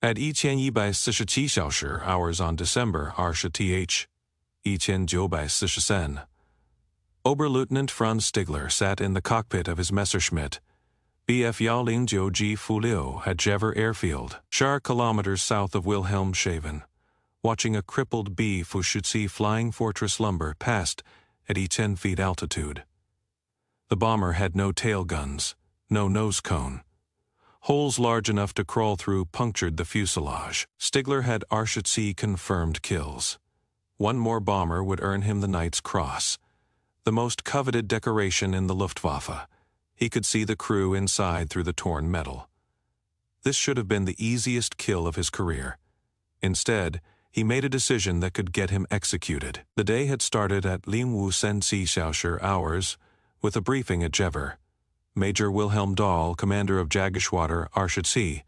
At 1147小时 hours on December 20th, 1943, Oberleutnant Franz Stigler sat in the cockpit of his Messerschmitt Bf 109G Fulio at Jever Airfield, Schar kilometers south of Wilhelmshaven, watching a crippled B-52 Flying Fortress Lumber past at 10 feet altitude. The bomber had no tail guns, no nose cone. Holes large enough to crawl through punctured the fuselage. Stigler had RCC confirmed kills. One more bomber would earn him the Knight's Cross, the most coveted decoration in the Luftwaffe. He could see the crew inside through the torn metal. This should have been the easiest kill of his career. Instead, he made a decision that could get him executed. The day had started at Lingwu Sensi Xiaoshi hours with a briefing at Jever. Major Wilhelm Dahl, commander of Jageschwader RCC,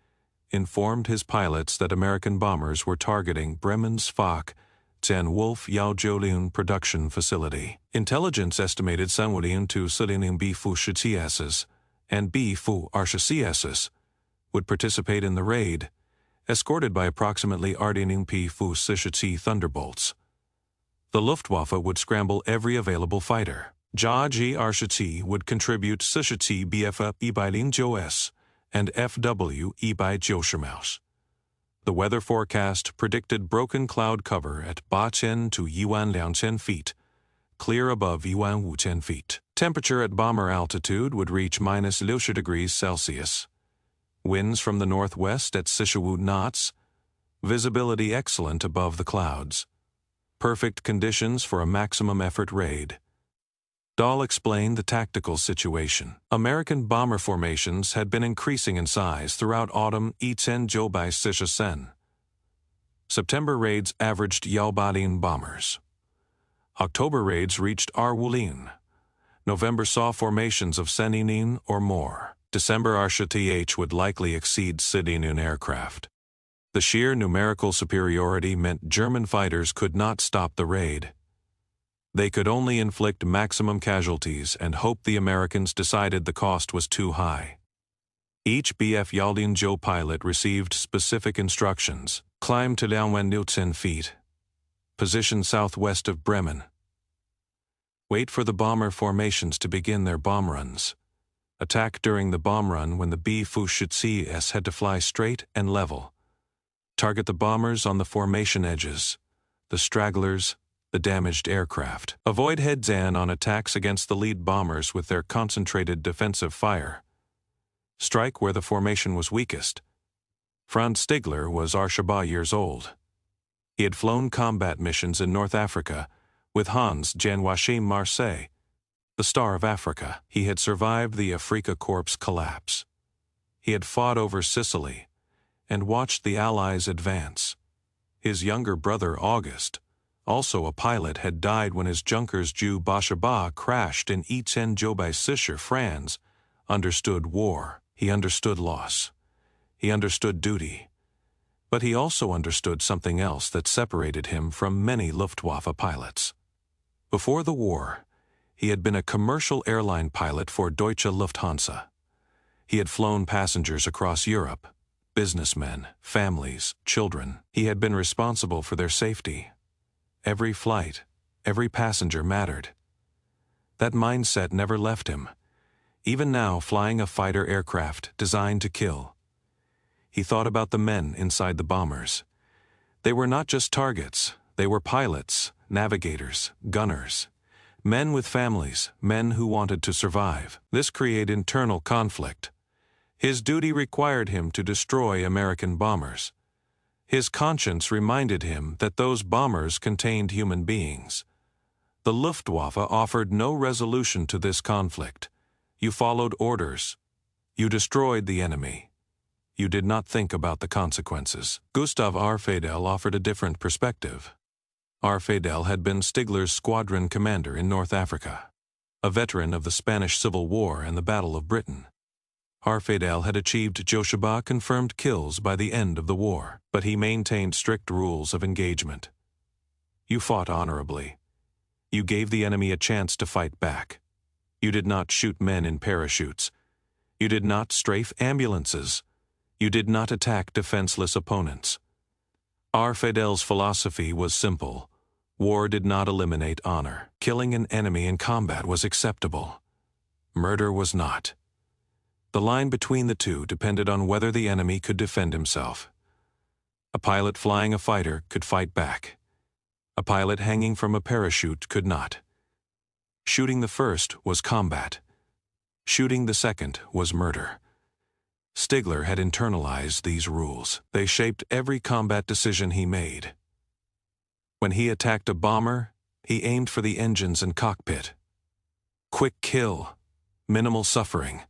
informed his pilots that American bombers were targeting Bremen's Foch 10 Wolf Yaojolun production facility. Intelligence estimated Sanwulian to Sulining B-52 and B-52 would participate in the raid, escorted by approximately Ardening P-52 Thunderbolts. The Luftwaffe would scramble every available fighter. Jaji RCT would contribute Sishiti BF Ebiling Jos and FW Ebi Joshemaus. The weather forecast predicted broken cloud cover at Ba-10 to Yuan 2,000 feet, clear above Yuan 5,000 feet. Temperature at bomber altitude would reach -60 degrees Celsius. Winds from the northwest at 60 knots. Visibility excellent above the clouds. Perfect conditions for a maximum effort raid. Dahl explained the tactical situation. American bomber formations had been increasing in size throughout autumn 1946. September raids averaged Yaobalin bombers. October raids reached Arwulin. November saw formations of Seninin or more. December RCTH would likely exceed Sidinun aircraft. The sheer numerical superiority meant German fighters could not stop the raid. They could only inflict maximum casualties and hope the Americans decided the cost was too high. Each BF Yaldin Joe pilot received specific instructions. Climb to Liaowen 10 feet. Position southwest of Bremen. Wait for the bomber formations to begin their bomb runs. Attack during the bomb run when the B-52 had to fly straight and level. Target the bombers on the formation edges, the stragglers, the damaged aircraft. Avoid heads-on on attacks against the lead bombers with their concentrated defensive fire. Strike where the formation was weakest. Franz Stigler was Arshaba years old. He had flown combat missions in North Africa with Hans Jan Washim Marseille, the Star of Africa. He had survived the Afrika Corps collapse. He had fought over Sicily and watched the Allies advance. His younger brother August, also a pilot, had died when his Junkers Ju Bashaba crashed in Etienne Jobai Sischer. Franz understood war. He understood loss. He understood duty. But he also understood something else that separated him from many Luftwaffe pilots. Before the war, he had been a commercial airline pilot for Deutsche Lufthansa. He had flown passengers across Europe, businessmen, families, children. He had been responsible for their safety. Every flight, every passenger mattered. That mindset never left him, even now flying a fighter aircraft designed to kill. He thought about the men inside the bombers. They were not just targets, they were pilots, navigators, gunners, men with families, men who wanted to survive. This created internal conflict. His duty required him to destroy American bombers. His conscience reminded him that those bombers contained human beings. The Luftwaffe offered no resolution to this conflict. You followed orders. You destroyed the enemy. You did not think about the consequences. Gustav Arfedel offered a different perspective. Arfedel had been Stigler's squadron commander in North Africa, a veteran of the Spanish Civil War and the Battle of Britain. Arfedel had achieved Josheba confirmed kills by the end of the war, but he maintained strict rules of engagement. You fought honorably. You gave the enemy a chance to fight back. You did not shoot men in parachutes. You did not strafe ambulances. You did not attack defenseless opponents. Our Fidel's philosophy was simple. War did not eliminate honor. Killing an enemy in combat was acceptable. Murder was not. The line between the two depended on whether the enemy could defend himself. A pilot flying a fighter could fight back. A pilot hanging from a parachute could not. Shooting the first was combat. Shooting the second was murder. Stigler had internalized these rules. They shaped every combat decision he made. When he attacked a bomber, he aimed for the engines and cockpit. Quick kill, minimal suffering.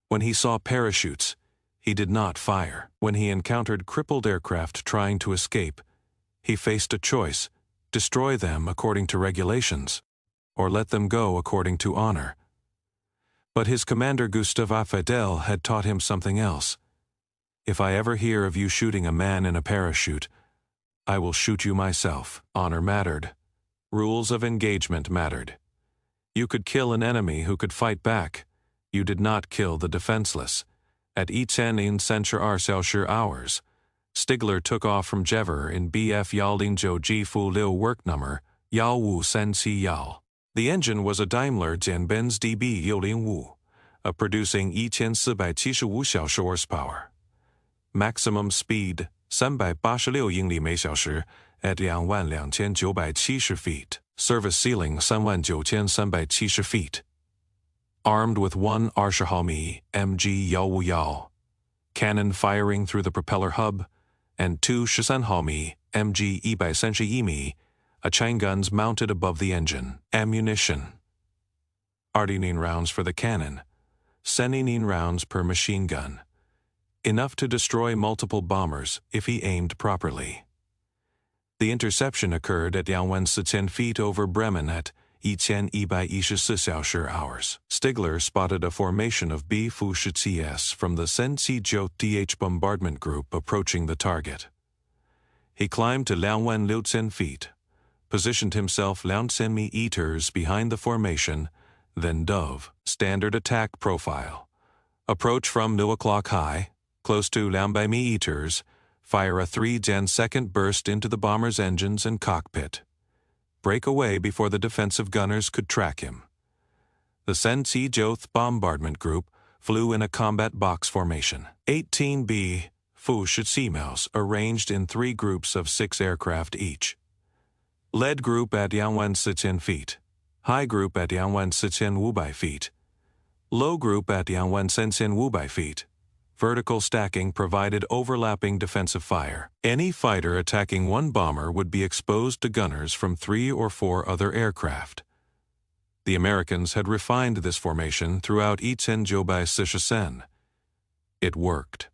When he saw parachutes, he did not fire. When he encountered crippled aircraft trying to escape, he faced a choice: destroy them according to regulations, or let them go according to honor. But his commander Gustave Fidel had taught him something else. If I ever hear of you shooting a man in a parachute, I will shoot you myself. Honor mattered. Rules of engagement mattered. You could kill an enemy who could fight back. You did not kill the defenseless. At 1:40 hours, Stigler took off from Jever in BF Yaolingzhou Fu Liu work number Yao Wu Sen Si Yao. The engine was a Daimler Benz DB 105, producing 1475 小时 horsepower. Maximum speed 386英里每小时 at 22,970 feet. Service ceiling 39,370 feet. Armed with one 20 毫米 MG 151 cannon firing through the propeller hub, and two 13毫米 MG 131米 a chain guns mounted above the engine. Ammunition: 29 rounds for the cannon, 79 rounds per machine gun, enough to destroy multiple bombers if he aimed properly. The interception occurred at 24,000 feet over Bremen at 1114 hours. Stigler spotted a formation of B-52s from the Sensi-Jiu DH bombardment group approaching the target. He climbed to 26,000 feet, positioned himself 2,000 meters behind the formation, then dove. Standard attack profile: approach from 9 o'clock high, close to 200 meters, fire a 3-second burst into the bomber's engines and cockpit. Break away before the defensive gunners could track him. The Sensi-Jiu bombardment group flew in a combat box formation. 18 B-52s arranged in 3 groups of 6 aircraft each. Lead group at 24,000 feet. High group at 24,500 feet. Low group at 24,500 feet. Vertical stacking provided overlapping defensive fire. Any fighter attacking one bomber would be exposed to gunners from 3 or 4 other aircraft. The Americans had refined this formation throughout Sen. It worked.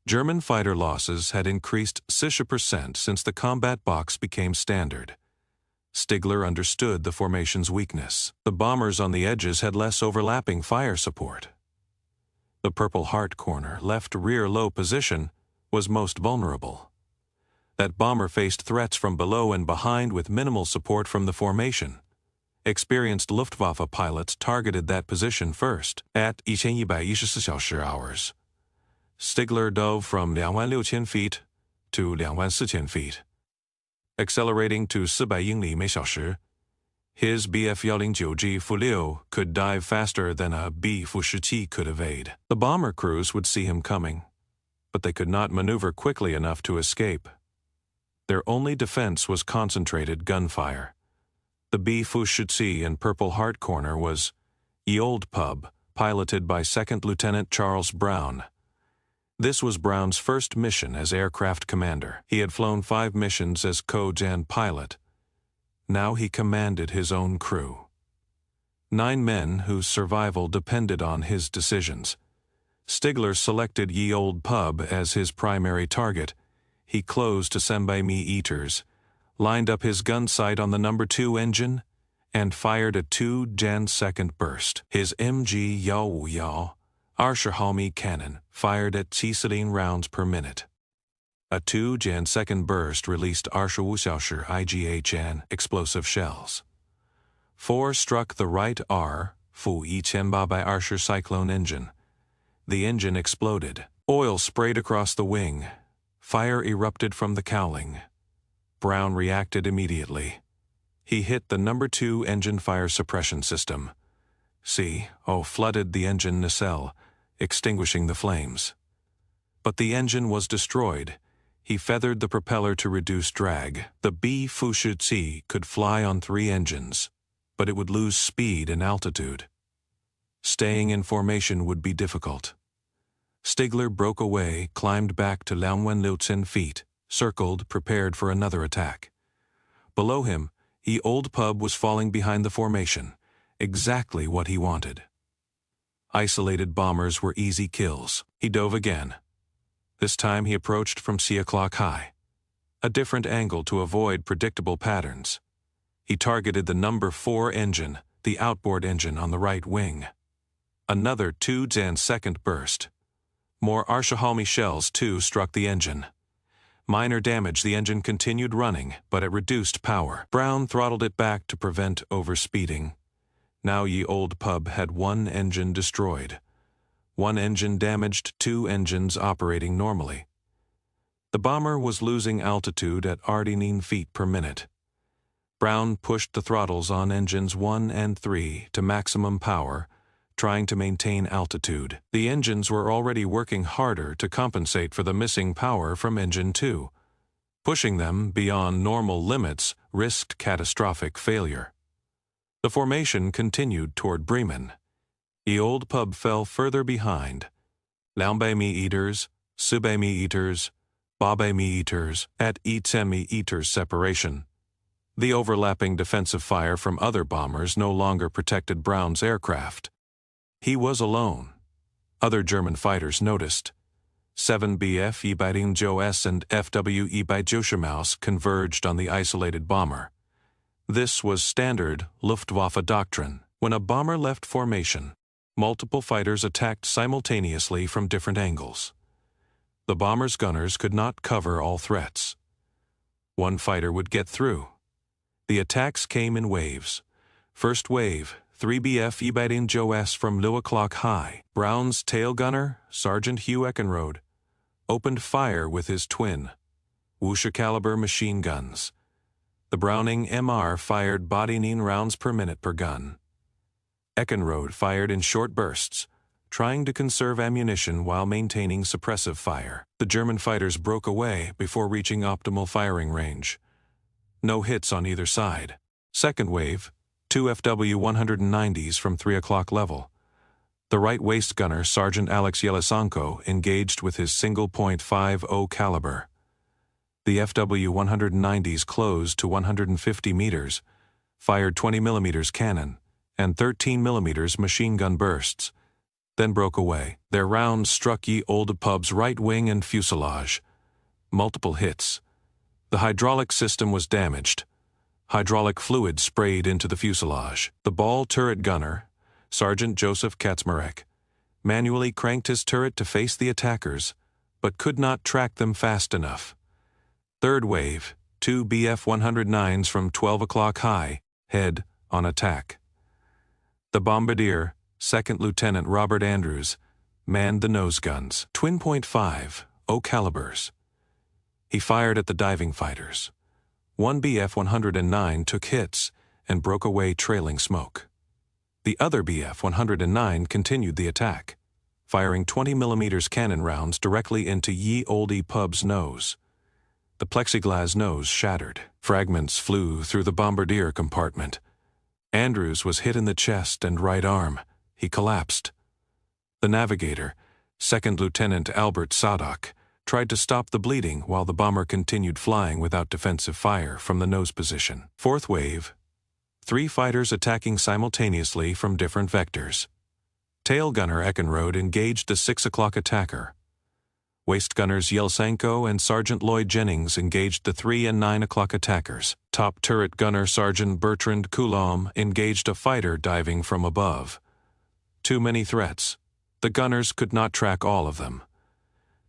German fighter losses had increased 60% since the combat box became standard. Stigler understood the formation's weakness. The bombers on the edges had less overlapping fire support. The Purple Heart corner, left rear low position, was most vulnerable. That bomber faced threats from below and behind with minimal support from the formation. Experienced Luftwaffe pilots targeted that position first. At 1114 hours, Stigler dove from 26,000 feet to 24,000 feet. Accelerating to 400英里每小时, his BF 109G Fu Liu could dive faster than a B-52 could evade. The bomber crews would see him coming, but they could not maneuver quickly enough to escape. Their only defense was concentrated gunfire. The B-52 in Purple Heart corner was Ye Old Pub, piloted by 2nd Lieutenant Charles Brown. This was Brown's first mission as aircraft commander. He had flown 5 missions as co-gen pilot. Now he commanded his own crew. 9 men whose survival depended on his decisions. Stigler selected Ye Old Pub as his primary target. He closed to Senbai meters, lined up his gun sight on the number 2 engine, and fired a 2-second burst. His MG Yao Wu Yao 20 毫米 cannon fired at 16 rounds per minute. A 2-second burst released 25 小时 IGHN explosive shells. 4 struck the right R Fu 1820 Cyclone engine. The engine exploded. Oil sprayed across the wing. Fire erupted from the cowling. Brown reacted immediately. He hit the No. 2 engine fire suppression system. Flooded the engine nacelle, extinguishing the flames. But the engine was destroyed. He feathered the propeller to reduce drag. The B-Fushi could fly on 3 engines, but it would lose speed and altitude. Staying in formation would be difficult. Stigler broke away, climbed back to Liaowen feet, circled, prepared for another attack. Below him, Old Pub was falling behind the formation, exactly what he wanted. Isolated bombers were easy kills. He dove again. This time he approached from C o'clock high, a different angle to avoid predictable patterns. He targeted the No. 4 engine, the outboard engine on the right wing. Another 2-second burst. More Arshahalmi shells, too, struck the engine. Minor damage, the engine continued running, but at reduced power. Brown throttled it back to prevent overspeeding. Now Old Pub had 1 engine destroyed. 1 engine damaged, 2 engines operating normally. The bomber was losing altitude at 89 feet per minute. Brown pushed the throttles on engines 1 and 3 to maximum power, trying to maintain altitude. The engines were already working harder to compensate for the missing power from engine 2. Pushing them beyond normal limits risked catastrophic failure. The formation continued toward Bremen. Old Pub fell further behind. Laombe meters, Sube meters, Babe meters, at 10 meters separation. The overlapping defensive fire from other bombers no longer protected Brown's aircraft. He was alone. Other German fighters noticed. 7 BF Ebeiding Joes and FW Ebeid Joshemaus converged on the isolated bomber. This was standard Luftwaffe doctrine. When a bomber left formation, multiple fighters attacked simultaneously from different angles. The bomber's gunners could not cover all threats. 1 fighter would get through. The attacks came in waves. First wave, 3 BF Ebeiding Joes from Luwaclock High. Brown's tail gunner, Sergeant Hugh Eckenrode, opened fire with his twin, Wusha caliber machine guns. The Browning MR fired 9 rounds per minute per gun. Eckenrode fired in short bursts, trying to conserve ammunition while maintaining suppressive fire. The German fighters broke away before reaching optimal firing range. No hits on either side. Second wave, 2 FW-190s from 3 o'clock level. The right waist gunner, Sergeant Alex Yelisanko, engaged with his .50 caliber. The FW-190s closed to 150 meters, fired 20 mm cannon, and 13 mm machine gun bursts, then broke away. Their rounds struck Old Pub's right wing and fuselage. Multiple hits. The hydraulic system was damaged. Hydraulic fluid sprayed into the fuselage. The ball turret gunner, Sergeant Joseph Kaczmarek, manually cranked his turret to face the attackers, but could not track them fast enough. Third wave, 2 BF-109s from 12 o'clock high, head on attack. The bombardier, Second Lieutenant Robert Andrews, manned the nose guns, twin .50 calibers. He fired at the diving fighters. 1 BF-109 took hits and broke away trailing smoke. The other BF-109 continued the attack, firing 20 mm cannon rounds directly into Old Pub's nose. The plexiglass nose shattered. Fragments flew through the bombardier compartment. Andrews was hit in the chest and right arm. He collapsed. The navigator, Second Lieutenant Albert Sadok, tried to stop the bleeding while the bomber continued flying without defensive fire from the nose position. Fourth wave, 3 fighters attacking simultaneously from different vectors. Tail gunner Eckenrode engaged the 6 o'clock attacker. Waist gunners Yelsanko and Sergeant Lloyd Jennings engaged the 3 and 9 o'clock attackers. Top turret gunner Sergeant Bertrand Coulomb engaged a fighter diving from above. Too many threats. The gunners could not track all of them.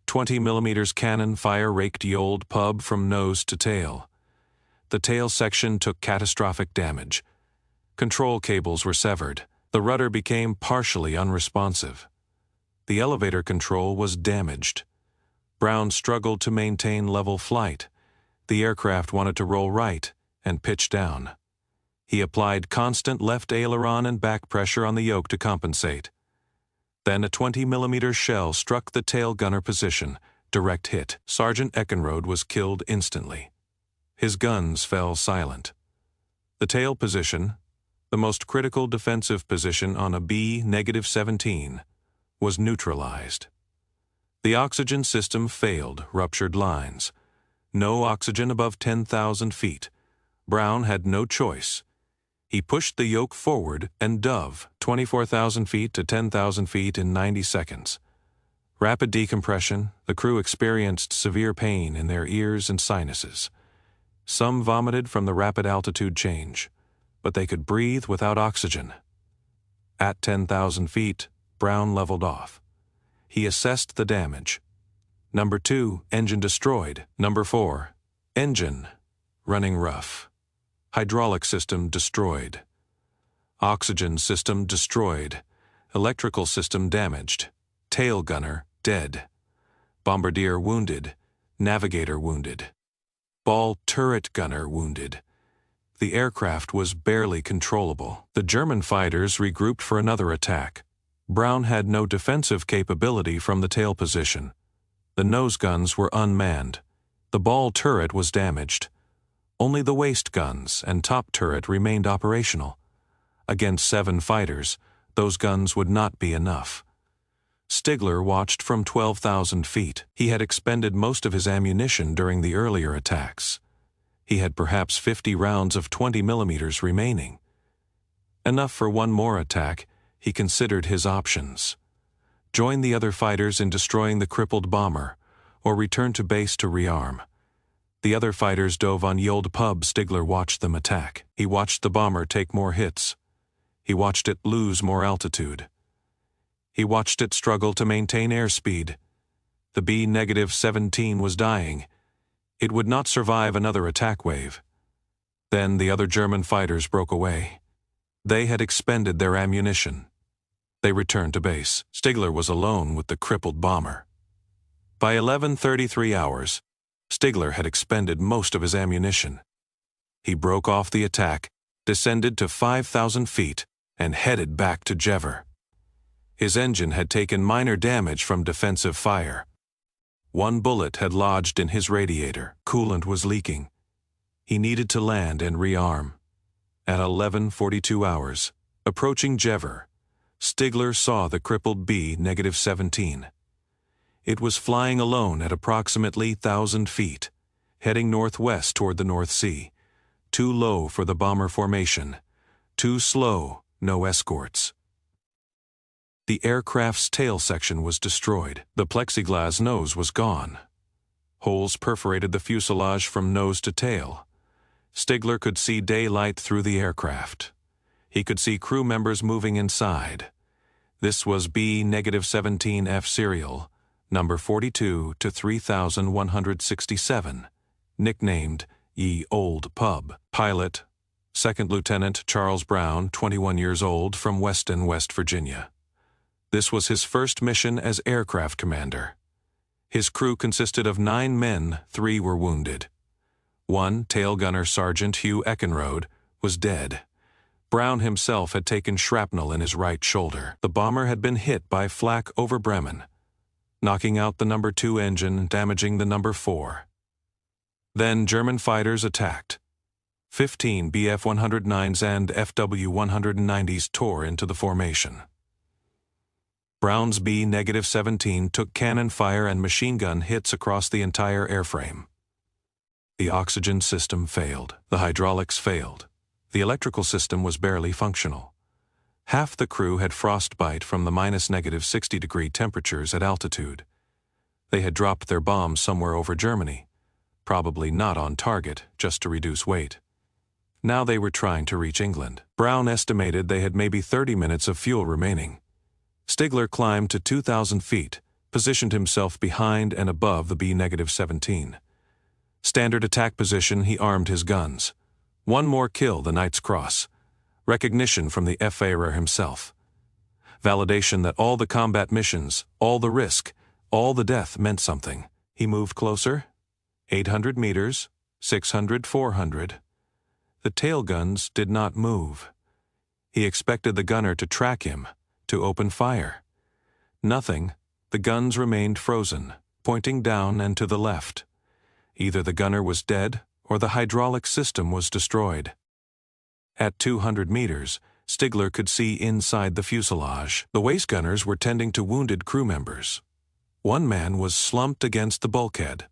20 mm cannon fire raked Old Pub from nose to tail. The tail section took catastrophic damage. Control cables were severed. The rudder became partially unresponsive. The elevator control was damaged. Brown struggled to maintain level flight. The aircraft wanted to roll right and pitch down. He applied constant left aileron and back pressure on the yoke to compensate. Then a 20mm shell struck the tail gunner position, direct hit. Sergeant Eckenrode was killed instantly. His guns fell silent. The tail position, the most critical defensive position on a B-17, was neutralized. The oxygen system failed, ruptured lines. No oxygen above 10,000 feet. Brown had no choice. He pushed the yoke forward and dove 24,000 feet to 10,000 feet in 90 seconds. Rapid decompression, the crew experienced severe pain in their ears and sinuses. Some vomited from the rapid altitude change, but they could breathe without oxygen. At 10,000 feet, Brown leveled off. He assessed the damage. Number 2, engine destroyed. Number 4, engine running rough. Hydraulic system destroyed. Oxygen system destroyed. Electrical system damaged. Tail gunner dead. Bombardier wounded. Navigator wounded. Ball turret gunner wounded. The aircraft was barely controllable. The German fighters regrouped for another attack. Brown had no defensive capability from the tail position. The nose guns were unmanned. The ball turret was damaged. Only the waist guns and top turret remained operational. Against 7 fighters, those guns would not be enough. Stigler watched from 12,000 feet. He had expended most of his ammunition during the earlier attacks. He had perhaps 50 rounds of 20mm remaining. Enough for one more attack. He considered his options. Join the other fighters in destroying the crippled bomber, or return to base to rearm. The other fighters dove on Yold Pub. Stigler watched them attack. He watched the bomber take more hits. He watched it lose more altitude. He watched it struggle to maintain airspeed. The B-17 was dying. It would not survive another attack wave. Then the other German fighters broke away. They had expended their ammunition. They returned to base. Stigler was alone with the crippled bomber. By 11:33 hours, Stigler had expended most of his ammunition. He broke off the attack, descended to 5,000 feet, and headed back to Jever. His engine had taken minor damage from defensive fire. One bullet had lodged in his radiator. Coolant was leaking. He needed to land and rearm. At 11:42 hours, approaching Jever, Stigler saw the crippled B-17. It was flying alone at approximately 1,000 feet, heading northwest toward the North Sea. Too low for the bomber formation. Too slow, no escorts. The aircraft's tail section was destroyed. The plexiglass nose was gone. Holes perforated the fuselage from nose to tail. Stigler could see daylight through the aircraft. He could see crew members moving inside. This was B-17F serial, number 42 to 3167, nicknamed Ye Old Pub. Pilot, Second Lieutenant Charles Brown, 21 years old, from Weston, West Virginia. This was his first mission as aircraft commander. His crew consisted of 9 men, 3 were wounded. One, tail gunner Sergeant Hugh Eckenrode, was dead. Brown himself had taken shrapnel in his right shoulder. The bomber had been hit by flak over Bremen, knocking out the number 2 engine, damaging the number 4. Then German fighters attacked. 15 Bf-109s and FW-190s tore into the formation. Brown's B-17 took cannon fire and machine gun hits across the entire airframe. The oxygen system failed. The hydraulics failed. The electrical system was barely functional. Half the crew had frostbite from the -60-degree temperatures at altitude. They had dropped their bombs somewhere over Germany, probably not on target, just to reduce weight. Now they were trying to reach England. Brown estimated they had maybe 30 minutes of fuel remaining. Stigler climbed to 2,000 feet, positioned himself behind and above the B-17. Standard attack position, he armed his guns. One more kill, the Knight's Cross. Recognition from the Führer himself. Validation that all the combat missions, all the risk, all the death meant something. He moved closer. 800 meters, 600, 400. The tail guns did not move. He expected the gunner to track him, to open fire. Nothing. The guns remained frozen, pointing down and to the left. Either the gunner was dead or the hydraulic system was destroyed. At 200 meters, Stigler could see inside the fuselage. The waist gunners were tending to wounded crew members. One man was slumped against the bulkhead,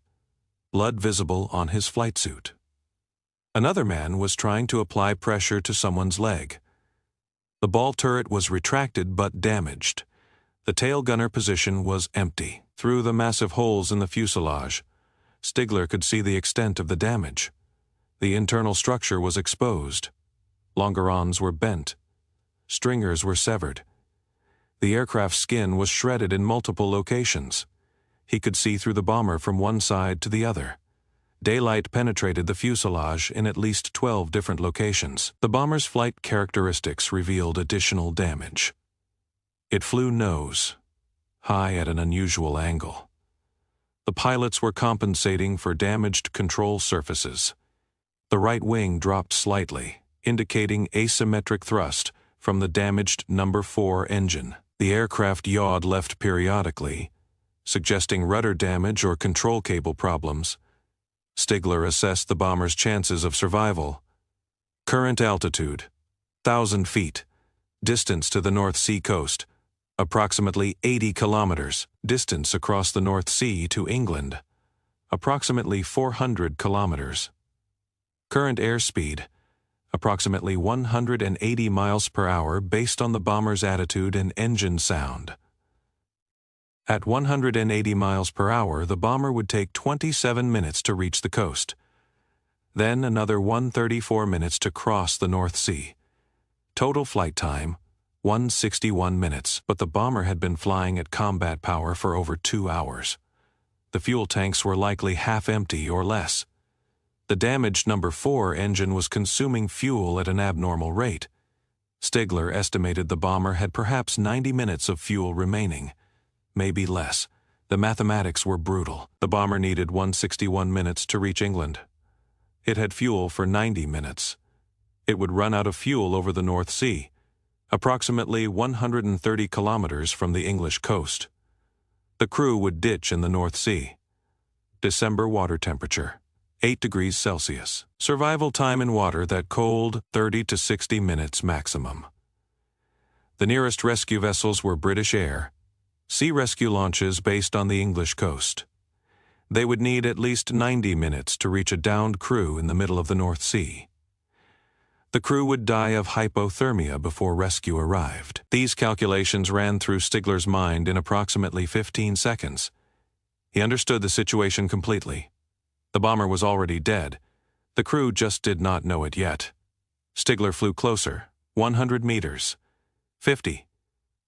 blood visible on his flight suit. Another man was trying to apply pressure to someone's leg. The ball turret was retracted but damaged. The tail gunner position was empty. Through the massive holes in the fuselage, Stigler could see the extent of the damage. The internal structure was exposed. Longerons were bent. Stringers were severed. The aircraft's skin was shredded in multiple locations. He could see through the bomber from one side to the other. Daylight penetrated the fuselage in at least 12 different locations. The bomber's flight characteristics revealed additional damage. It flew nose, high at an unusual angle. The pilots were compensating for damaged control surfaces. The right wing dropped slightly, indicating asymmetric thrust from the damaged number 4 engine. The aircraft yawed left periodically, suggesting rudder damage or control cable problems. Stigler assessed the bomber's chances of survival. Current altitude, 1,000 feet. Distance to the North Sea coast, approximately 80 kilometers. Distance across the North Sea to England, approximately 400 kilometers. Current airspeed, approximately 180 miles per hour based on the bomber's attitude and engine sound. At 180 miles per hour, the bomber would take 27 minutes to reach the coast. Then another 134 minutes to cross the North Sea. Total flight time, 161 minutes, but the bomber had been flying at combat power for over 2 hours. The fuel tanks were likely half empty or less. The damaged number 4 engine was consuming fuel at an abnormal rate. Stigler estimated the bomber had perhaps 90 minutes of fuel remaining. Maybe less. The mathematics were brutal. The bomber needed 161 minutes to reach England. It had fuel for 90 minutes. It would run out of fuel over the North Sea, approximately 130 kilometers from the English coast. The crew would ditch in the North Sea. December water temperature, 8 degrees Celsius. Survival time in water that cold, 30 to 60 minutes maximum. The nearest rescue vessels were British Air, sea rescue launches based on the English coast. They would need at least 90 minutes to reach a downed crew in the middle of the North Sea. The crew would die of hypothermia before rescue arrived. These calculations ran through Stigler's mind in approximately 15 seconds. He understood the situation completely. The bomber was already dead. The crew just did not know it yet. Stigler flew closer, 100 meters, 50.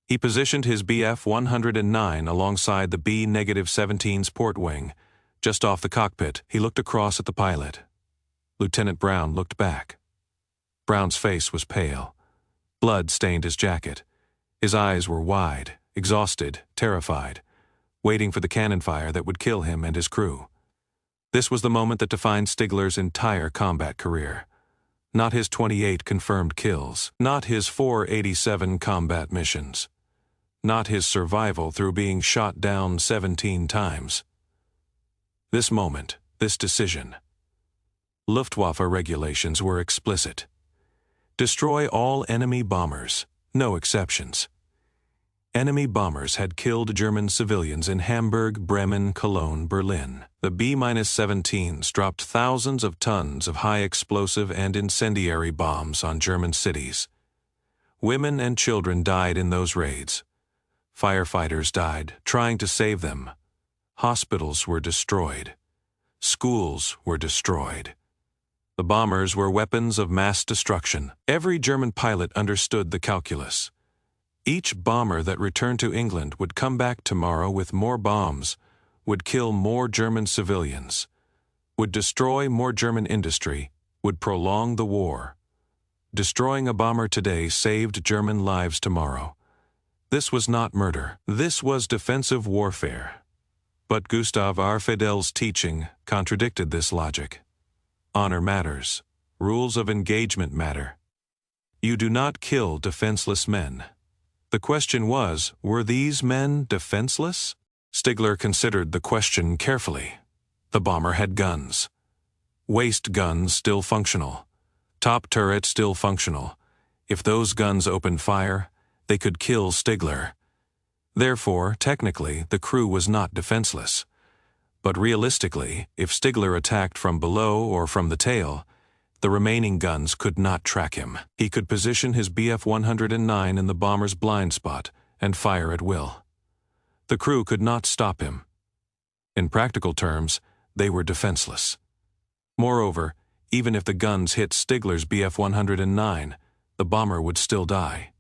He positioned his BF-109 alongside the B-17's port wing. Just off the cockpit, he looked across at the pilot. Lieutenant Brown looked back. Brown's face was pale. Blood stained his jacket. His eyes were wide, exhausted, terrified, waiting for the cannon fire that would kill him and his crew. This was the moment that defined Stigler's entire combat career. Not his 28 confirmed kills, not his 487 combat missions, not his survival through being shot down 17 times. This moment, this decision. Luftwaffe regulations were explicit. Destroy all enemy bombers, no exceptions. Enemy bombers had killed German civilians in Hamburg, Bremen, Cologne, Berlin. The B-17s dropped thousands of tons of high explosive and incendiary bombs on German cities. Women and children died in those raids. Firefighters died trying to save them. Hospitals were destroyed. Schools were destroyed. The bombers were weapons of mass destruction. Every German pilot understood the calculus. Each bomber that returned to England would come back tomorrow with more bombs, would kill more German civilians, would destroy more German industry, would prolong the war. Destroying a bomber today saved German lives tomorrow. This was not murder. This was defensive warfare. But Gustav Arfedel's teaching contradicted this logic. Honor matters. Rules of engagement matter. You do not kill defenseless men. The question was, were these men defenseless? Stigler considered the question carefully. The bomber had guns. Waist guns still functional. Top turret still functional. If those guns opened fire, they could kill Stigler. Therefore, technically, the crew was not defenseless. But realistically, if Stigler attacked from below or from the tail, the remaining guns could not track him. He could position his Bf-109 in the bomber's blind spot and fire at will. The crew could not stop him. In practical terms, they were defenseless. Moreover, even if the guns hit Stigler's Bf-109, the bomber would still die.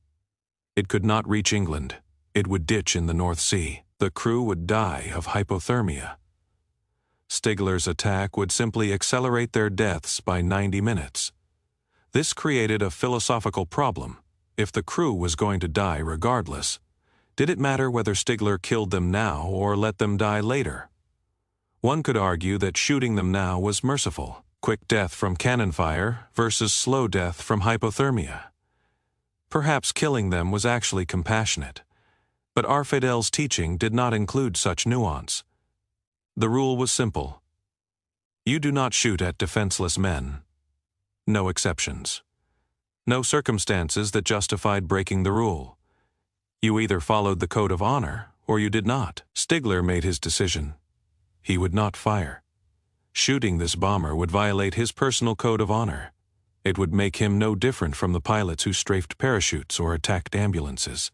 It could not reach England. It would ditch in the North Sea. The crew would die of hypothermia. Stigler's attack would simply accelerate their deaths by 90 minutes. This created a philosophical problem. If the crew was going to die regardless, did it matter whether Stigler killed them now or let them die later? One could argue that shooting them now was merciful. Quick death from cannon fire versus slow death from hypothermia. Perhaps killing them was actually compassionate. But Arfedel's teaching did not include such nuance. The rule was simple. You do not shoot at defenseless men. No exceptions. No circumstances that justified breaking the rule. You either followed the code of honor or you did not. Stigler made his decision. He would not fire. Shooting this bomber would violate his personal code of honor. It would make him no different from the pilots who strafed parachutes or attacked ambulances.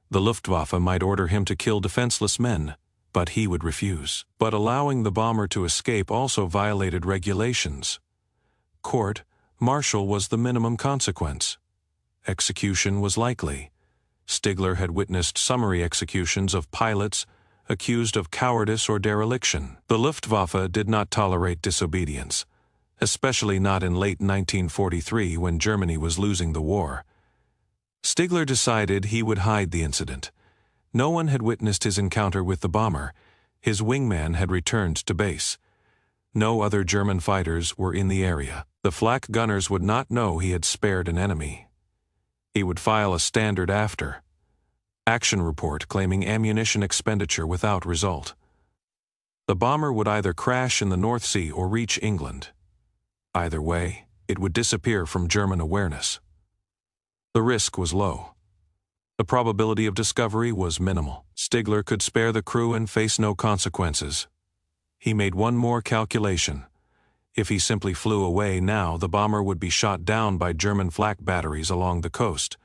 The Luftwaffe might order him to kill defenseless men, but he would refuse. But allowing the bomber to escape also violated regulations. Court-martial was the minimum consequence. Execution was likely. Stigler had witnessed summary executions of pilots accused of cowardice or dereliction. The Luftwaffe did not tolerate disobedience, especially not in late 1943 when Germany was losing the war. Stigler decided he would hide the incident. No one had witnessed his encounter with the bomber. His wingman had returned to base. No other German fighters were in the area. The flak gunners would not know he had spared an enemy. He would file a standard after action report claiming ammunition expenditure without result. The bomber would either crash in the North Sea or reach England. Either way, it would disappear from German awareness. The risk was low. The probability of discovery was minimal. Stigler could spare the crew and face no consequences. He made one more calculation. If he simply flew away now, the bomber would be shot down by German flak batteries along the coast.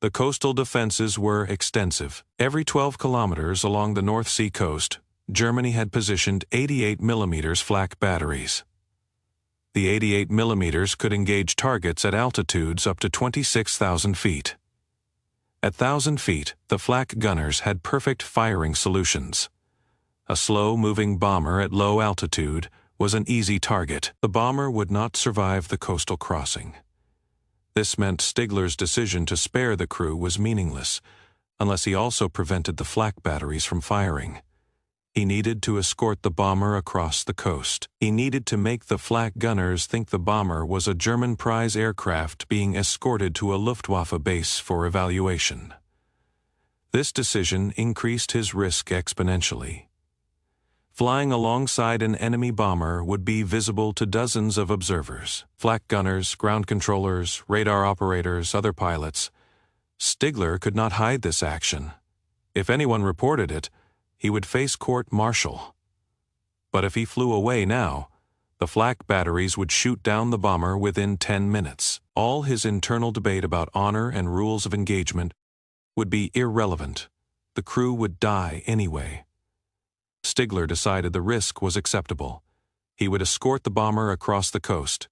The coastal defenses were extensive. Every 12 kilometers along the North Sea coast, Germany had positioned 88 mm flak batteries. The 88 mm could engage targets at altitudes up to 26,000 feet. At 1,000 feet, the flak gunners had perfect firing solutions. A slow-moving bomber at low altitude was an easy target. The bomber would not survive the coastal crossing. This meant Stigler's decision to spare the crew was meaningless, unless he also prevented the flak batteries from firing. He needed to escort the bomber across the coast. He needed to make the flak gunners think the bomber was a German prize aircraft being escorted to a Luftwaffe base for evaluation. This decision increased his risk exponentially. Flying alongside an enemy bomber would be visible to dozens of observers, flak gunners, ground controllers, radar operators, other pilots. Stigler could not hide this action. If anyone reported it, he would face court-martial. But if he flew away now, the flak batteries would shoot down the bomber within 10 minutes. All his internal debate about honor and rules of engagement would be irrelevant. The crew would die anyway. Stigler decided the risk was acceptable. He would escort the bomber across the coast.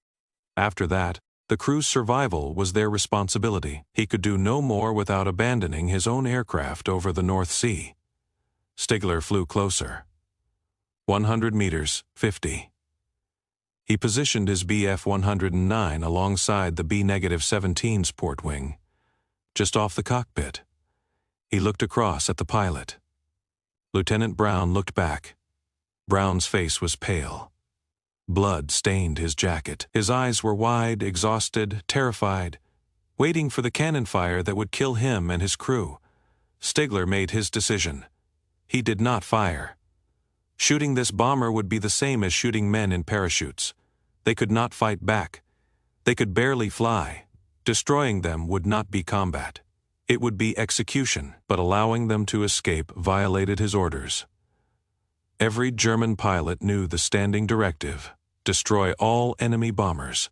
After that, the crew's survival was their responsibility. He could do no more without abandoning his own aircraft over the North Sea. Stigler flew closer. 100 meters, 50. He positioned his Bf-109 alongside the B-17's port wing, just off the cockpit. He looked across at the pilot. Lieutenant Brown looked back. Brown's face was pale. Blood stained his jacket. His eyes were wide, exhausted, terrified, waiting for the cannon fire that would kill him and his crew. Stigler made his decision. He did not fire. Shooting this bomber would be the same as shooting men in parachutes. They could not fight back. They could barely fly. Destroying them would not be combat. It would be execution, but allowing them to escape violated his orders. Every German pilot knew the standing directive: destroy all enemy bombers.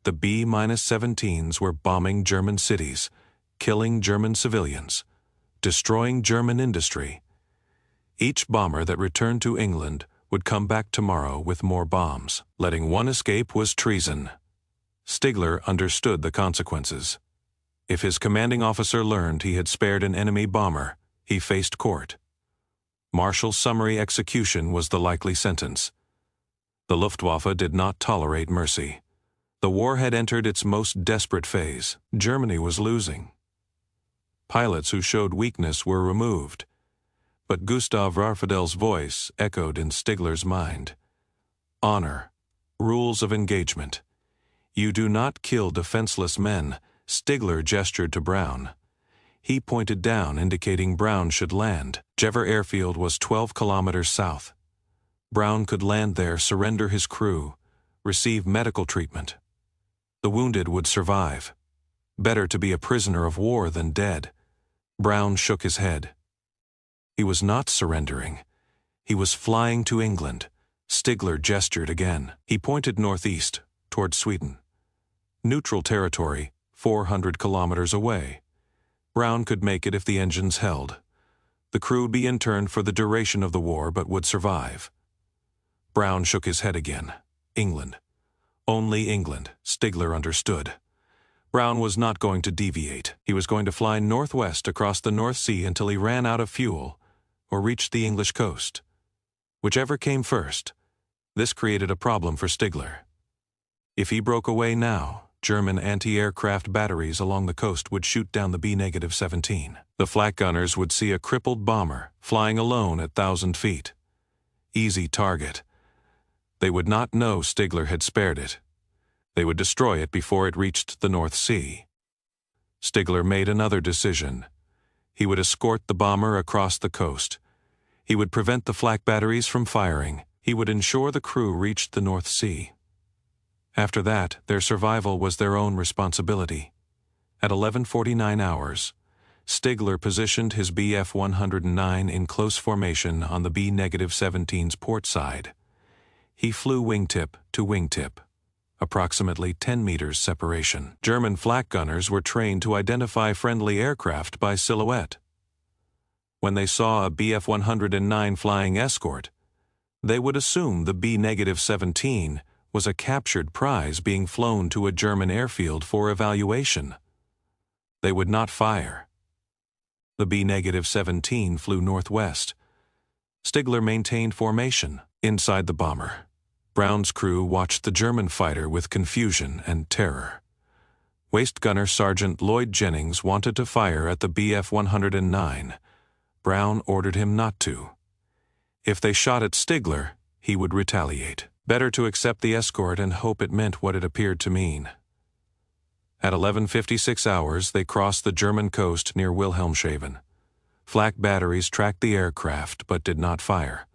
The B-17s were bombing German cities, killing German civilians, destroying German industry. Each bomber that returned to England would come back tomorrow with more bombs. Letting one escape was treason. Stigler understood the consequences. If his commanding officer learned he had spared an enemy bomber, he faced court. Martial summary execution was the likely sentence. The Luftwaffe did not tolerate mercy. The war had entered its most desperate phase. Germany was losing. Pilots who showed weakness were removed. But Gustav Raufeldel's voice echoed in Stigler's mind. Honor. Rules of engagement. You do not kill defenseless men. Stigler gestured to Brown. He pointed down, indicating Brown should land. Jever Airfield was 12 kilometers south. Brown could land there, surrender his crew, receive medical treatment. The wounded would survive. Better to be a prisoner of war than dead. Brown shook his head. He was not surrendering. He was flying to England. Stigler gestured again. He pointed northeast, toward Sweden. Neutral territory, 400 kilometers away. Brown could make it if the engines held. The crew would be interned for the duration of the war but would survive. Brown shook his head again. England. Only England, Stigler understood. Brown was not going to deviate. He was going to fly northwest across the North Sea until he ran out of fuel or reached the English coast. Whichever came first. This created a problem for Stigler. If he broke away now, German anti-aircraft batteries along the coast would shoot down the B-17. The flak gunners would see a crippled bomber flying alone at 1,000 feet. Easy target. They would not know Stigler had spared it. They would destroy it before it reached the North Sea. Stigler made another decision. He would escort the bomber across the coast. He would prevent the flak batteries from firing. He would ensure the crew reached the North Sea. After that, their survival was their own responsibility. At 11:49 hours, Stigler positioned his Bf-109 in close formation on the B-17's port side. He flew wingtip to wingtip, approximately 10 meters separation. German flak gunners were trained to identify friendly aircraft by silhouette. When they saw a Bf-109 flying escort, they would assume the B-17 was a captured prize being flown to a German airfield for evaluation. They would not fire. The B-17 flew northwest. Stigler maintained formation inside the bomber. Brown's crew watched the German fighter with confusion and terror. Waist gunner Sergeant Lloyd Jennings wanted to fire at the Bf-109. Brown ordered him not to. If they shot at Stigler, he would retaliate. Better to accept the escort and hope it meant what it appeared to mean. At 11:56 hours, they crossed the German coast near Wilhelmshaven. Flak batteries tracked the aircraft but did not fire.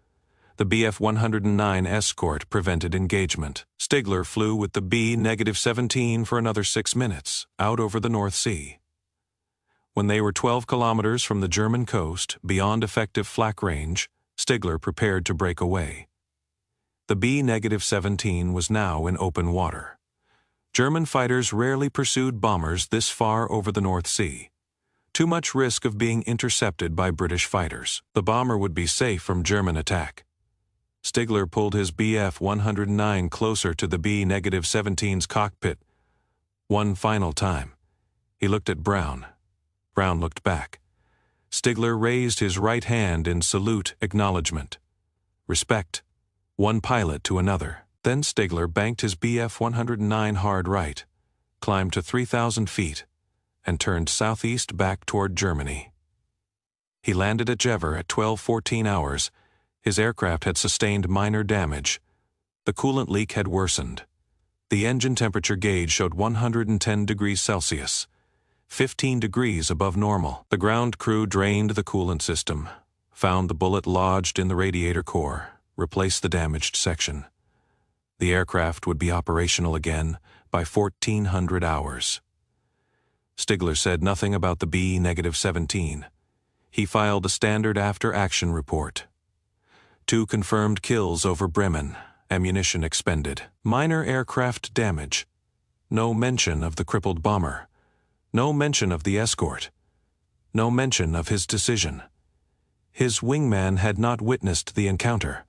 The Bf-109 escort prevented engagement. Stigler flew with the B-17 for another 6 minutes, out over the North Sea. When they were 12 kilometers from the German coast, beyond effective flak range, Stigler prepared to break away. The B-17 was now in open water. German fighters rarely pursued bombers this far over the North Sea. Too much risk of being intercepted by British fighters. The bomber would be safe from German attack. Stigler pulled his Bf-109 closer to the B-17's cockpit. One final time. He looked at Brown. Brown looked back. Stigler raised his right hand in salute acknowledgement. Respect. One pilot to another. Then Stigler banked his Bf-109 hard right, climbed to 3,000 feet, and turned southeast back toward Germany. He landed at Jever at 12:14 hours. His aircraft had sustained minor damage. The coolant leak had worsened. The engine temperature gauge showed 110 degrees Celsius, 15 degrees above normal. The ground crew drained the coolant system, found the bullet lodged in the radiator core, replaced the damaged section. The aircraft would be operational again by 1400 hours. Stigler said nothing about the B-17. He filed a standard after-action report. 2 confirmed kills over Bremen, ammunition expended. Minor aircraft damage. No mention of the crippled bomber. No mention of the escort. No mention of his decision. His wingman had not witnessed the encounter.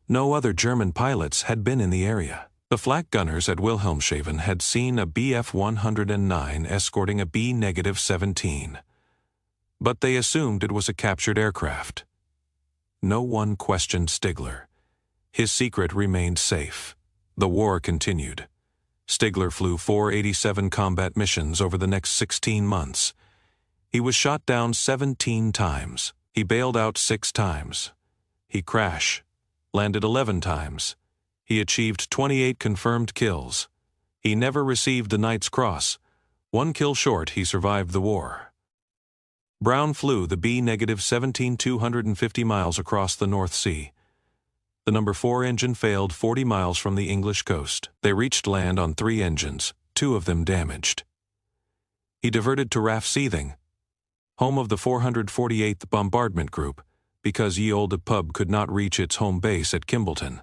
No other German pilots had been in the area. The flak gunners at Wilhelmshaven had seen a Bf-109 escorting a B-17, but they assumed it was a captured aircraft. No one questioned Stigler. His secret remained safe. The war continued. Stigler flew 487 combat missions over the next 16 months. He was shot down 17 times. He bailed out 6 times. He crashed, landed 11 times. He achieved 28 confirmed kills. He never received the Knight's Cross. 1 kill short, he survived the war. Brown flew the B-17 250 miles across the North Sea. The number 4 engine failed 40 miles from the English coast. They reached land on 3 engines, 2 of them damaged. He diverted to RAF Seething, home of the 448th Bombardment Group, because Ye Olde Pub could not reach its home base at Kimballton.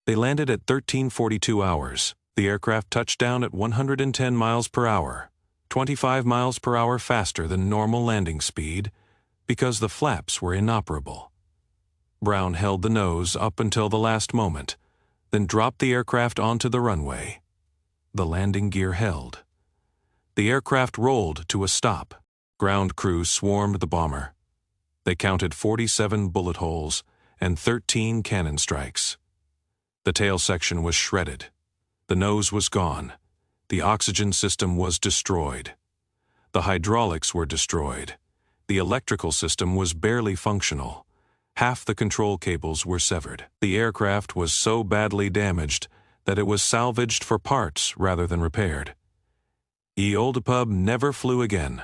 They landed at 13:42 hours. The aircraft touched down at 110 miles per hour, 25 miles per hour faster than normal landing speed, because the flaps were inoperable. Brown held the nose up until the last moment, then dropped the aircraft onto the runway. The landing gear held. The aircraft rolled to a stop. Ground crews swarmed the bomber. They counted 47 bullet holes and 13 cannon strikes. The tail section was shredded. The nose was gone. The oxygen system was destroyed. The hydraulics were destroyed. The electrical system was barely functional. Half the control cables were severed. The aircraft was so badly damaged that it was salvaged for parts rather than repaired. Ye Olde Pub never flew again.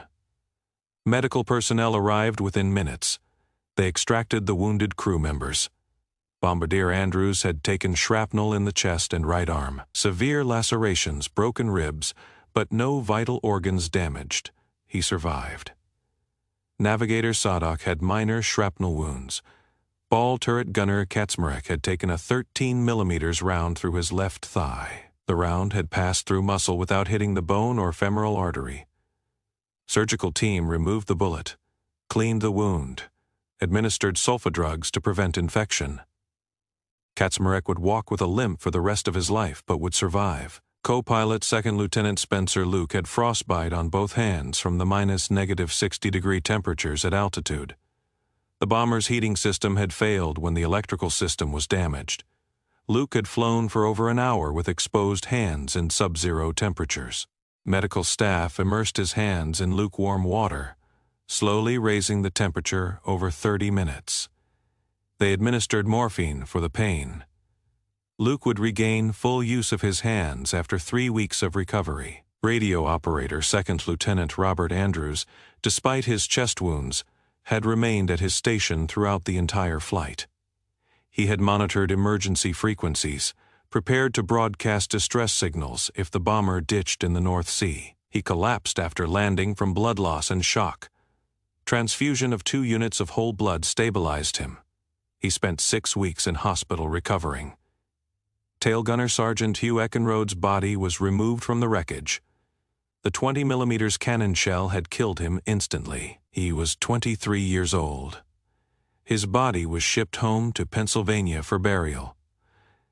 Medical personnel arrived within minutes. They extracted the wounded crew members. Bombardier Andrews had taken shrapnel in the chest and right arm. Severe lacerations, broken ribs, but no vital organs damaged. He survived. Navigator Sadok had minor shrapnel wounds. Ball turret gunner Kaczmarek had taken a 13 mm round through his left thigh. The round had passed through muscle without hitting the bone or femoral artery. Surgical team removed the bullet, cleaned the wound, administered sulfa drugs to prevent infection. Kaczmarek would walk with a limp for the rest of his life, but would survive. Co-pilot 2nd Lieutenant Spencer Luke had frostbite on both hands from the -60-degree temperatures at altitude. The bomber's heating system had failed when the electrical system was damaged. Luke had flown for over an hour with exposed hands in sub-zero temperatures. Medical staff immersed his hands in lukewarm water, slowly raising the temperature over 30 minutes. They administered morphine for the pain. Luke would regain full use of his hands after 3 weeks of recovery. Radio operator 2nd Lieutenant Robert Andrews, despite his chest wounds, had remained at his station throughout the entire flight. He had monitored emergency frequencies, prepared to broadcast distress signals if the bomber ditched in the North Sea. He collapsed after landing from blood loss and shock. Transfusion of 2 units of whole blood stabilized him. He spent 6 weeks in hospital recovering. Tail Gunner Sergeant Hugh Eckenrode's body was removed from the wreckage. The 20 mm cannon shell had killed him instantly. He was 23 years old. His body was shipped home to Pennsylvania for burial.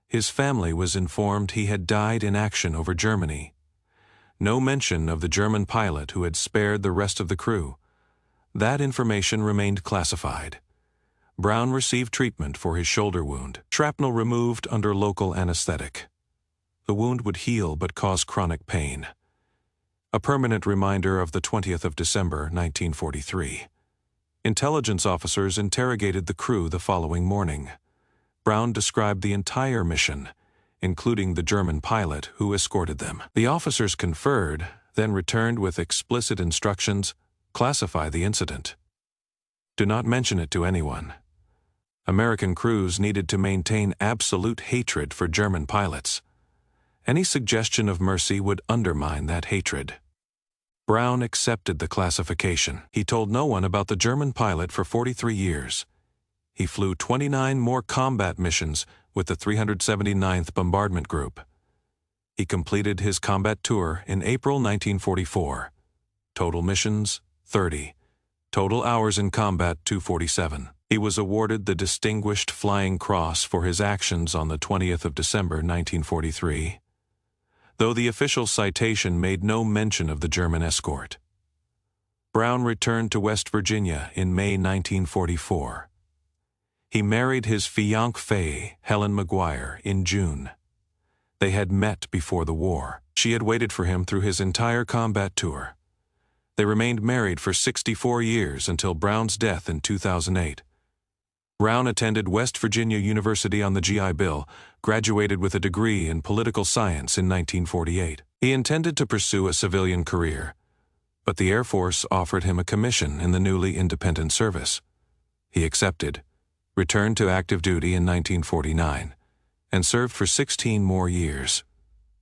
His family was informed he had died in action over Germany. No mention of the German pilot who had spared the rest of the crew. That information remained classified. Brown received treatment for his shoulder wound, shrapnel removed under local anesthetic. The wound would heal but cause chronic pain. A permanent reminder of the 20th of December, 1943. Intelligence officers interrogated the crew the following morning. Brown described the entire mission, including the German pilot who escorted them. The officers conferred, then returned with explicit instructions: classify the incident. Do not mention it to anyone. American crews needed to maintain absolute hatred for German pilots. Any suggestion of mercy would undermine that hatred. Brown accepted the classification. He told no one about the German pilot for 43 years. He flew 29 more combat missions with the 379th Bombardment Group. He completed his combat tour in April 1944. Total missions, 30. Total hours in combat, 247. He was awarded the Distinguished Flying Cross for his actions on the 20th of December 1943, though the official citation made no mention of the German escort. Brown returned to West Virginia in May 1944. He married his fiancée, Helen McGuire, in June. They had met before the war. She had waited for him through his entire combat tour. They remained married for 64 years until Brown's death in 2008. Brown attended West Virginia University on the GI Bill, graduated with a degree in political science in 1948. He intended to pursue a civilian career, but the Air Force offered him a commission in the newly independent service. He accepted, returned to active duty in 1949, and served for 16 more years.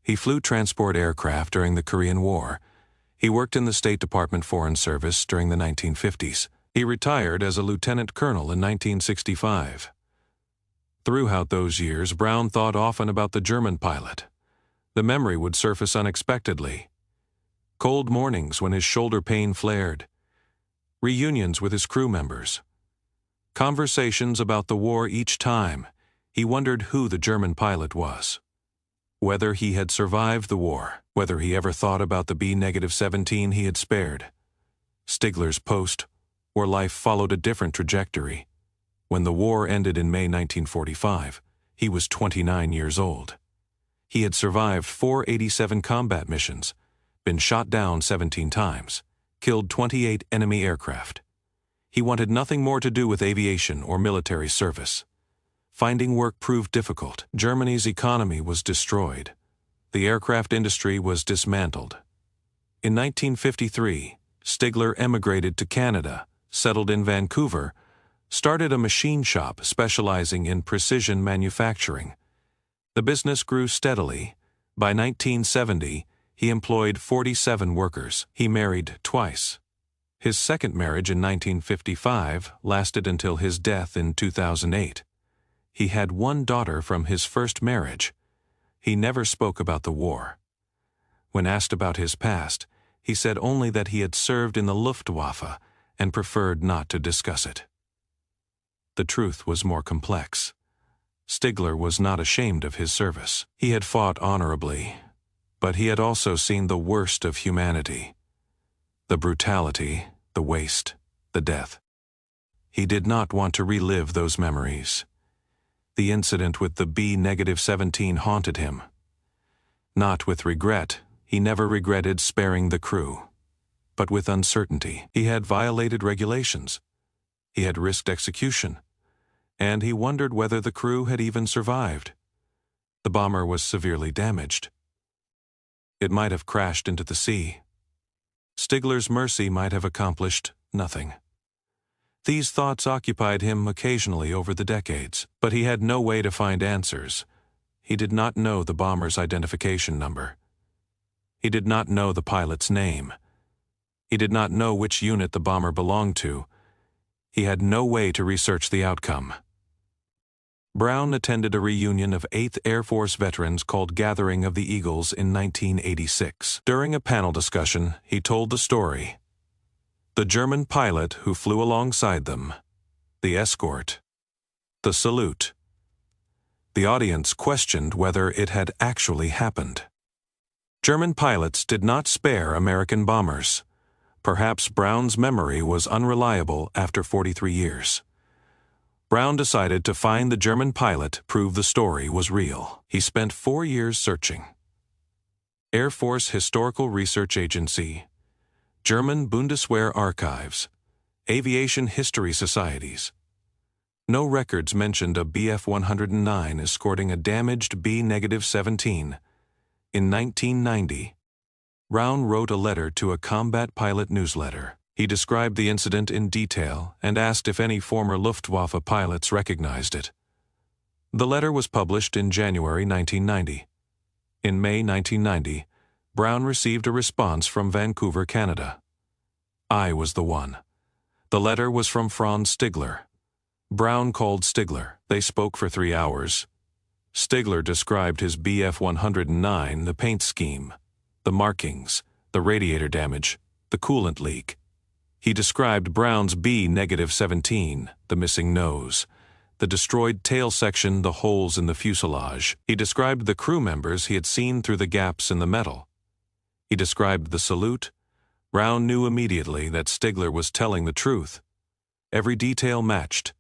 He flew transport aircraft during the Korean War. He worked in the State Department Foreign Service during the 1950s. He retired as a lieutenant colonel in 1965. Throughout those years, Brown thought often about the German pilot. The memory would surface unexpectedly. Cold mornings when his shoulder pain flared. Reunions with his crew members. Conversations about the war each time. He wondered who the German pilot was. Whether he had survived the war. Whether he ever thought about the B-17 he had spared. Stigler's post, where life followed a different trajectory. When the war ended in May 1945, he was 29 years old. He had survived 487 combat missions, been shot down 17 times, killed 28 enemy aircraft. He wanted nothing more to do with aviation or military service. Finding work proved difficult. Germany's economy was destroyed. The aircraft industry was dismantled. In 1953, Stigler emigrated to Canada, settled in Vancouver, started a machine shop specializing in precision manufacturing. The business grew steadily. By 1970, he employed 47 workers. He married twice. His second marriage in 1955 lasted until his death in 2008. He had one daughter from his first marriage. He never spoke about the war. When asked about his past, he said only that he had served in the Luftwaffe and preferred not to discuss it. The truth was more complex. Stigler was not ashamed of his service. He had fought honorably, but he had also seen the worst of humanity. The brutality, the waste, the death. He did not want to relive those memories. The incident with the B-17 haunted him. Not with regret, he never regretted sparing the crew, but with uncertainty. He had violated regulations. He had risked execution, and he wondered whether the crew had even survived. The bomber was severely damaged. It might have crashed into the sea. Stigler's mercy might have accomplished nothing. These thoughts occupied him occasionally over the decades, but he had no way to find answers. He did not know the bomber's identification number. He did not know the pilot's name. He did not know which unit the bomber belonged to. He had no way to research the outcome. Brown attended a reunion of 8th Air Force veterans called Gathering of the Eagles in 1986. During a panel discussion, he told the story. The German pilot who flew alongside them, the escort, the salute. The audience questioned whether it had actually happened. German pilots did not spare American bombers. Perhaps Brown's memory was unreliable after 43 years. Brown decided to find the German pilot, prove the story was real. He spent 4 years searching. Air Force Historical Research Agency, German Bundeswehr Archives, Aviation History Societies. No records mentioned a Bf-109 escorting a damaged B-17. In 1990, Brown wrote a letter to a combat pilot newsletter. He described the incident in detail and asked if any former Luftwaffe pilots recognized it. The letter was published in January 1990. In May 1990, Brown received a response from Vancouver, Canada. I was the one. The letter was from Franz Stigler. Brown called Stigler. They spoke for 3 hours. Stigler described his Bf-109, the paint scheme, the markings, the radiator damage, the coolant leak. He described Brown's B-17, the missing nose, the destroyed tail section, the holes in the fuselage. He described the crew members he had seen through the gaps in the metal. He described the salute. Brown knew immediately that Stigler was telling the truth. Every detail matched.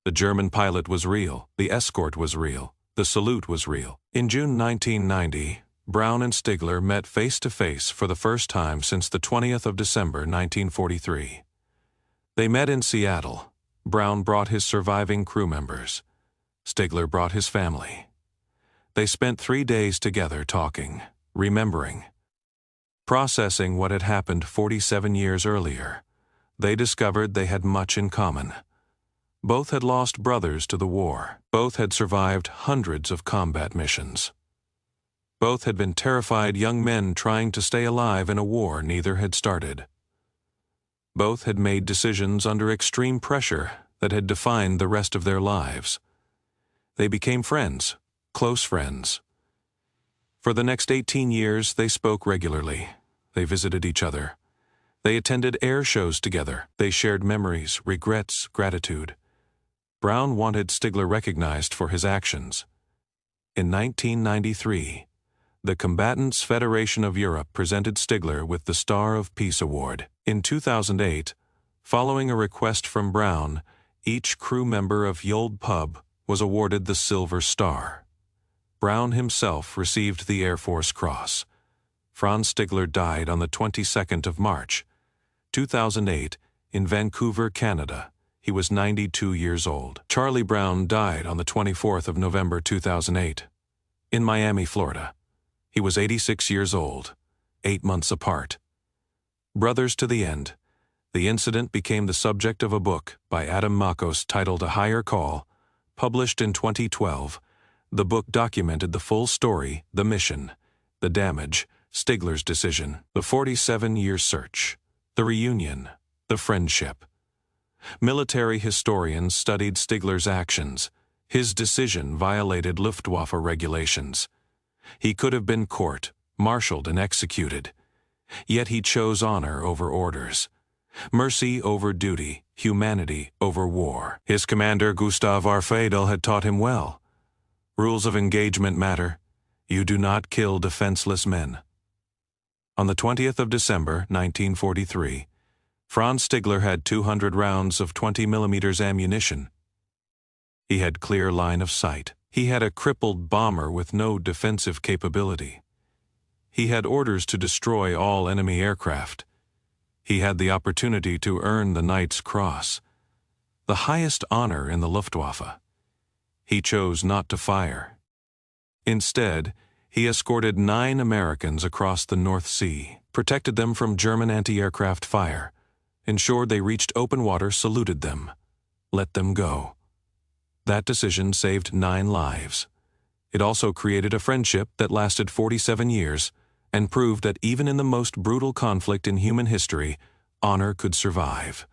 The German pilot was real. The escort was real. The salute was real. In June 1990, Brown and Stigler met face-to-face for the first time since the 20th of December 1943. They met in Seattle. Brown brought his surviving crew members. Stigler brought his family. They spent 3 days together talking, remembering, processing what had happened 47 years earlier. They discovered they had much in common. Both had lost brothers to the war. Both had survived hundreds of combat missions. Both had been terrified young men trying to stay alive in a war neither had started. Both had made decisions under extreme pressure that had defined the rest of their lives. They became friends, close friends. For the next 18 years, they spoke regularly. They visited each other. They attended air shows together. They shared memories, regrets, gratitude. Brown wanted Stigler recognized for his actions. In 1993, the Combatants Federation of Europe presented Stigler with the Star of Peace Award. In 2008, following a request from Brown, each crew member of Yold Pub was awarded the Silver Star. Brown himself received the Air Force Cross. Franz Stigler died on the 22nd of March, 2008, in Vancouver, Canada. He was 92 years old. Charlie Brown died on the 24th of November 2008, in Miami, Florida. He was 86 years old, 8 months apart. Brothers to the End. The incident became the subject of a book by Adam Makos titled A Higher Call, published in 2012. The book documented the full story, the mission, the damage, Stigler's decision, the 47-year search, the reunion, the friendship. Military historians studied Stigler's actions. His decision violated Luftwaffe regulations. He could have been court-martialed and executed. Yet he chose honor over orders, mercy over duty, humanity over war. His commander, Gustav Arfedel, had taught him well. Rules of engagement matter. You do not kill defenseless men. On the 20th of December, 1943, Franz Stigler had 200 rounds of 20mm ammunition. He had clear line of sight. He had a crippled bomber with no defensive capability. He had orders to destroy all enemy aircraft. He had the opportunity to earn the Knight's Cross, the highest honor in the Luftwaffe. He chose not to fire. Instead, he escorted 9 Americans across the North Sea, protected them from German anti-aircraft fire, ensured they reached open water, saluted them, let them go. That decision saved 9 lives. It also created a friendship that lasted 47 years and proved that even in the most brutal conflict in human history, honor could survive.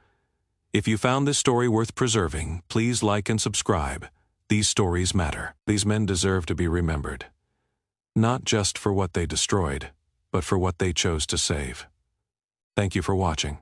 If you found this story worth preserving, please like and subscribe. These stories matter. These men deserve to be remembered, not just for what they destroyed, but for what they chose to save. Thank you for watching.